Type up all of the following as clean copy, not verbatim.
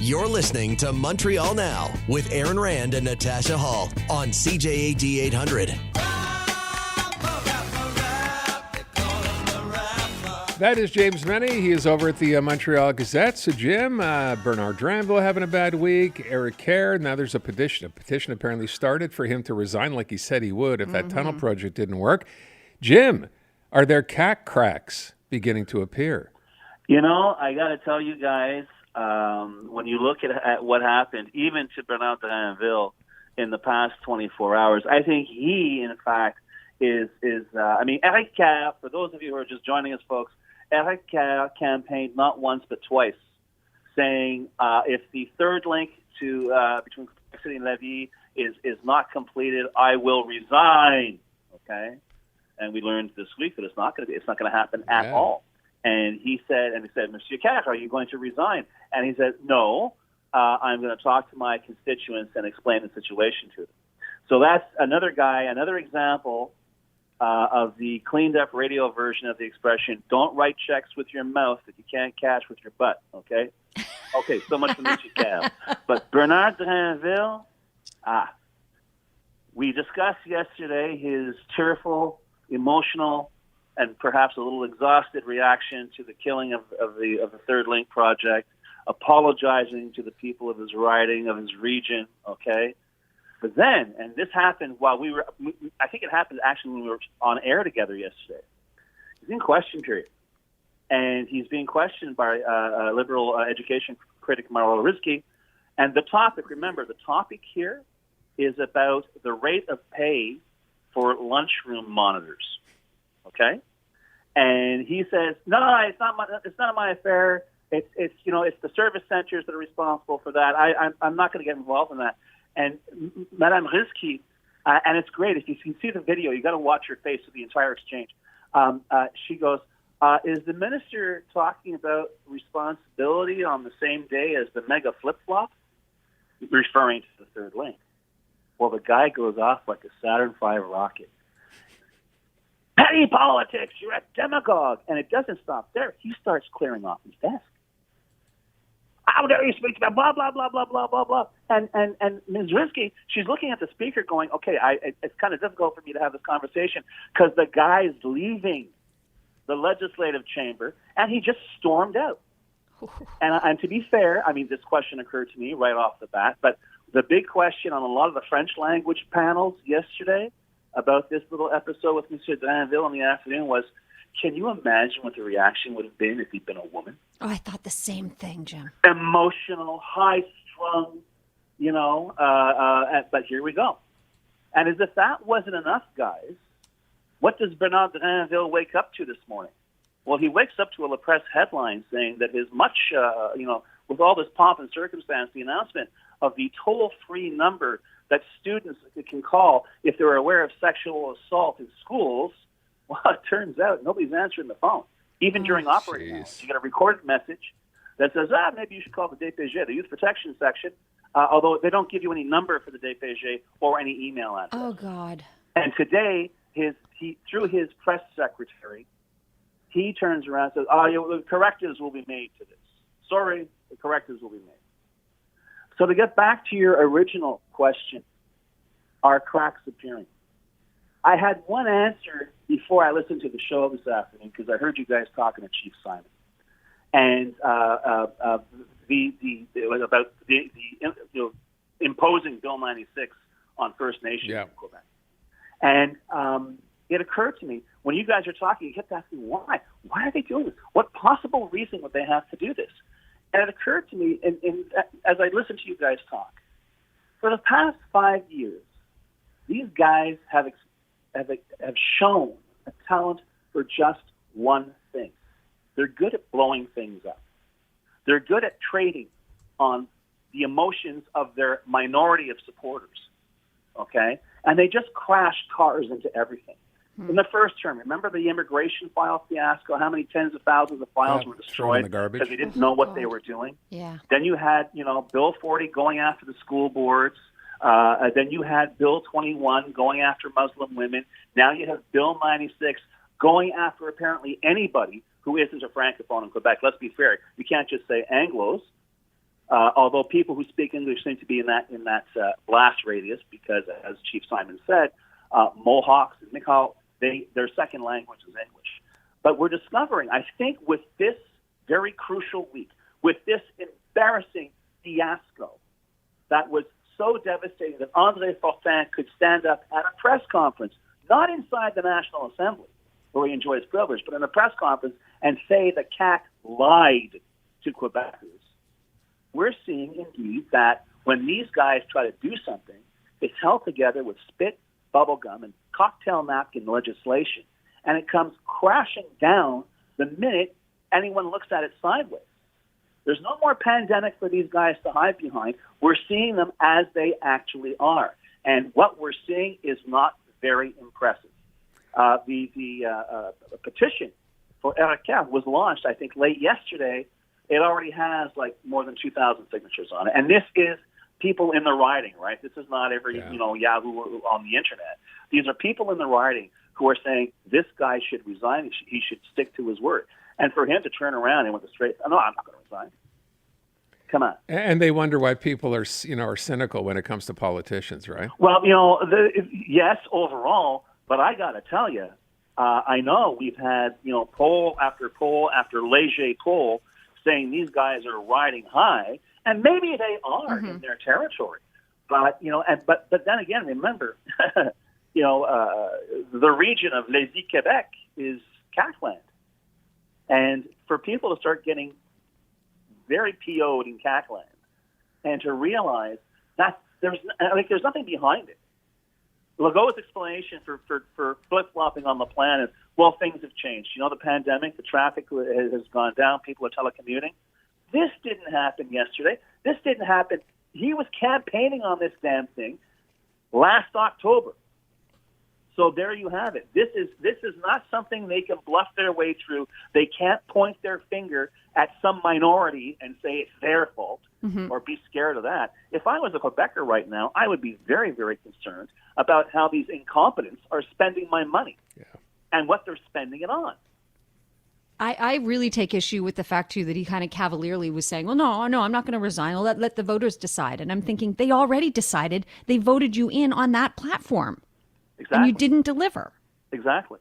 You're listening to Montreal Now with Aaron Rand and Natasha Hall on CJAD 800. That is James Mennie. He is over at the Montreal Gazette. So, Jim, Bernard Dranville having a bad week. Eric Kerr. Now there's a petition. A petition apparently started for him to resign like he said he would if that tunnel project didn't work. Jim, are there CAQ cracks beginning to appear? You know, I got to tell you guys, when you look at what happened, even to Bernard Dranville in the past 24 hours, I think he, in fact, is Eric Kerr, for those of you who are just joining us, folks, Eric Kerr campaigned not once but twice, saying if the third link to between Quebec City and Lévis is not completed, I will resign. Okay, and we learned this week that it's not going to happen at all. And he said, Monsieur Kerr, are you going to resign? And he said, no, I'm going to talk to my constituents and explain the situation to them. So that's another example of the cleaned up radio version of the expression, don't write checks with your mouth that you can't cash with your butt, okay? Okay, so much for Monsieur Kerr. But Bernard Dranville, we discussed yesterday his tearful, emotional, and perhaps a little exhausted reaction to the killing of the Third Link project, apologizing to the people of his riding, of his region, okay? But then, and this happened while I think it happened actually when we were on air together yesterday. He's in question period. And he's being questioned by liberal education critic Mauro Rizki. And the topic here is about the rate of pay for lunchroom monitors. Okay? And he says, no, it's not my affair. It's the service centers that are responsible for that. I'm not going to get involved in that. And Madame Rizki, and it's great if you can see the video. You got to watch her face of the entire exchange. She goes, "Is the minister talking about responsibility on the same day as the mega flip flop?" Referring to the Third Link. Well, the guy goes off like a Saturn V rocket. Petty politics, you're a demagogue. And it doesn't stop there. He starts clearing off his desk. How dare you speak about blah, blah, blah, blah, blah, blah, blah. And Ms. Rizki, she's looking at the speaker going, okay, it's kind of difficult for me to have this conversation because the guy's leaving the legislative chamber, and he just stormed out. And to be fair, I mean, this question occurred to me right off the bat, but the big question on a lot of the French language panels yesterday about this little episode with Monsieur Dranville in the afternoon was, can you imagine what the reaction would have been if he'd been a woman? Oh, I thought the same thing, Jim. Emotional, high-strung, but here we go. And as if that wasn't enough, guys, what does Bernard Dranville wake up to this morning? Well, he wakes up to a La Presse headline saying that his with all this pomp and circumstance, the announcement of the toll-free number that students can call if they're aware of sexual assault in schools, well, it turns out nobody's answering the phone, even during operating hours. You get a recorded message that says, maybe you should call the DPG, the Youth Protection Section, although they don't give you any number for the DPG or any email address. Oh, God. And today, through his press secretary, he turns around and says, the correctives will be made to this. Sorry, the correctives will be made. So to get back to your original question, are cracks appearing? I had one answer before I listened to the show this afternoon because I heard you guys talking to Chief Simon, and it was about the imposing Bill 96 on First Nations in Quebec. And it occurred to me when you guys are talking, you kept asking why. Why are they doing this? What possible reason would they have to do this? And it occurred to me as I listened to you guys talk. For the past 5 years, these guys have shown a talent for just one thing. They're good at blowing things up. They're good at trading on the emotions of their minority of supporters, okay? And they just crash cars into everything. In the first term, remember the immigration file fiasco? How many tens of thousands of files were destroyed in the garbage because they didn't know what they were doing? Yeah. Then you had, Bill 40 going after the school boards. Then you had Bill 21 going after Muslim women. Now you have Bill 96 going after apparently anybody who isn't a francophone in Quebec. Let's be fair. You can't just say Anglos. Although people who speak English seem to be in that blast radius, because as Chief Simon said, Mohawks and Mi'kmaq, their second language is English. But we're discovering, I think, with this very crucial week, with this embarrassing fiasco that was so devastating that André Fortin could stand up at a press conference, not inside the National Assembly, where he enjoys privilege, but in a press conference, and say the CAQ lied to Quebecers. We're seeing, indeed, that when these guys try to do something, it's held together with spit, bubblegum, and cocktail napkin legislation, and it comes crashing down the minute anyone looks at it sideways. There's no more pandemic for these guys to hide behind. We're seeing them as they actually are. And what we're seeing is not very impressive. The petition for CJAD was launched, I think, late yesterday. It already has more than 2,000 signatures on it. And this is people in the riding, right? This is not every Yahoo on the internet. These are people in the riding who are saying this guy should resign. He should stick to his word. And for him to turn around and with a straight, no, I'm not going to resign. Come on. And they wonder why people are cynical when it comes to politicians, right? Well, yes, overall, but I got to tell you, I know we've had poll after Leger poll saying these guys are riding high, and maybe they are in their territory. But but then again, remember, the region of Lévis, Quebec is CAQ land. And for people to start getting very PO'd in CAQ land and to realize that there's nothing behind it. Legault's explanation for flip-flopping on the plan is, well, things have changed. The pandemic, the traffic has gone down, people are telecommuting. This didn't happen yesterday. This didn't happen. He was campaigning on this damn thing last October. So there you have it. This is not something they can bluff their way through. They can't point their finger at some minority and say it's their fault or be scared of that. If I was a Quebecer right now, I would be very, very concerned about how these incompetents are spending my money and what they're spending it on. I really take issue with the fact, too, that he kind of cavalierly was saying, well, no, I'm not going to resign. I'll let the voters decide. And I'm thinking they already decided. They voted you in on that platform. Exactly. And you didn't deliver. Exactly.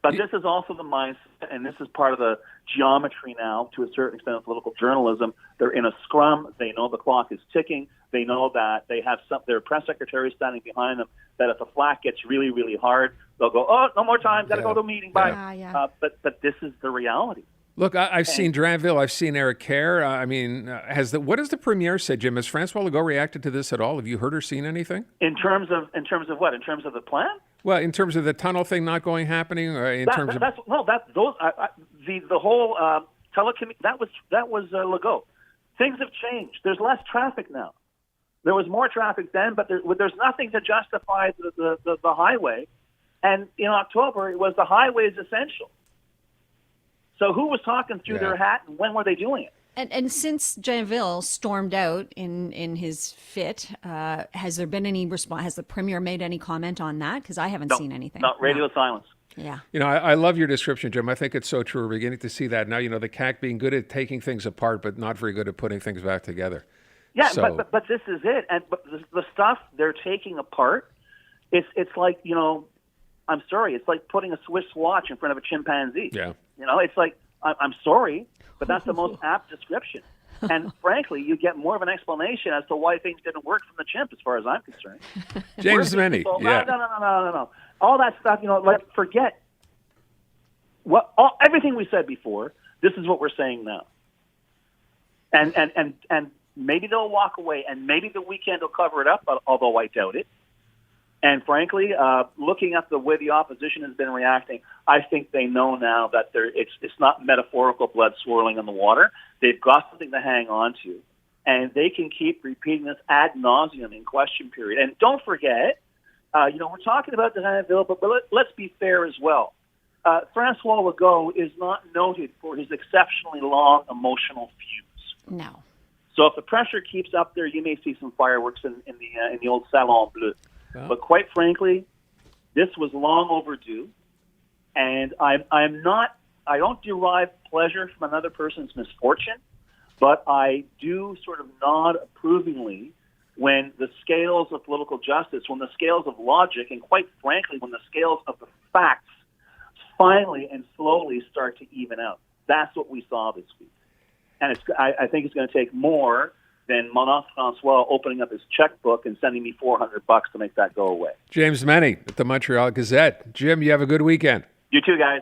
But this is also the mindset, and this is part of the geometry now, to a certain extent, of political journalism. They're in a scrum. They know the clock is ticking. They know that they have their press secretary standing behind them, that if the flack gets really, really hard, they'll go, oh, no more time, got to go to a meeting, bye. But this is the reality. Look, I've seen Dranville. I've seen Eric Kerr. What does the premier say, Jim? Has François Legault reacted to this at all? Have you heard or seen anything? In terms of what? In terms of the plan? Well, in terms of the tunnel thing not happening, or the whole telecommute. That was Legault. Things have changed. There's less traffic now. There was more traffic then, but there's nothing to justify the highway. And in October, it was the highway is essential. So who was talking through their hat, and when were they doing it? And since Janville stormed out in his fit, has there been any response? Has the premier made any comment on that? Because I haven't seen anything. No, radio silence. Yeah. I love your description, Jim. I think it's so true. We're beginning to see that now. The CAQ being good at taking things apart, but not very good at putting things back together. Yeah, so, but this is it. And but the stuff they're taking apart, it's like I'm sorry, it's like putting a Swiss watch in front of a chimpanzee. Yeah. It's like, I'm sorry, but that's the most apt description. And frankly, you get more of an explanation as to why things didn't work from the chimp, as far as I'm concerned. James Mennie. No. All that stuff, forget everything we said before. This is what we're saying now. And maybe they'll walk away, and maybe the weekend will cover it up, although I doubt it. And frankly, looking at the way the opposition has been reacting, I think they know now that it's not metaphorical blood swirling in the water. They've got something to hang on to, and they can keep repeating this ad nauseum in question period. And don't forget, we're talking about the Gazette, but let's be fair as well. François Legault is not noted for his exceptionally long emotional fuse. No. So if the pressure keeps up there, you may see some fireworks in the old Salon Bleu. Well. But quite frankly, this was long overdue, and I don't derive pleasure from another person's misfortune, But I do sort of nod approvingly when the scales of political justice, when the scales of logic, and quite frankly, when the scales of the facts finally and slowly start to even out. That's what we saw this week. And I think it's going to take more than Monaf Francois opening up his checkbook and sending me $400 to make that go away. James Mennie at the Montreal Gazette. Jim, you have a good weekend. You too, guys.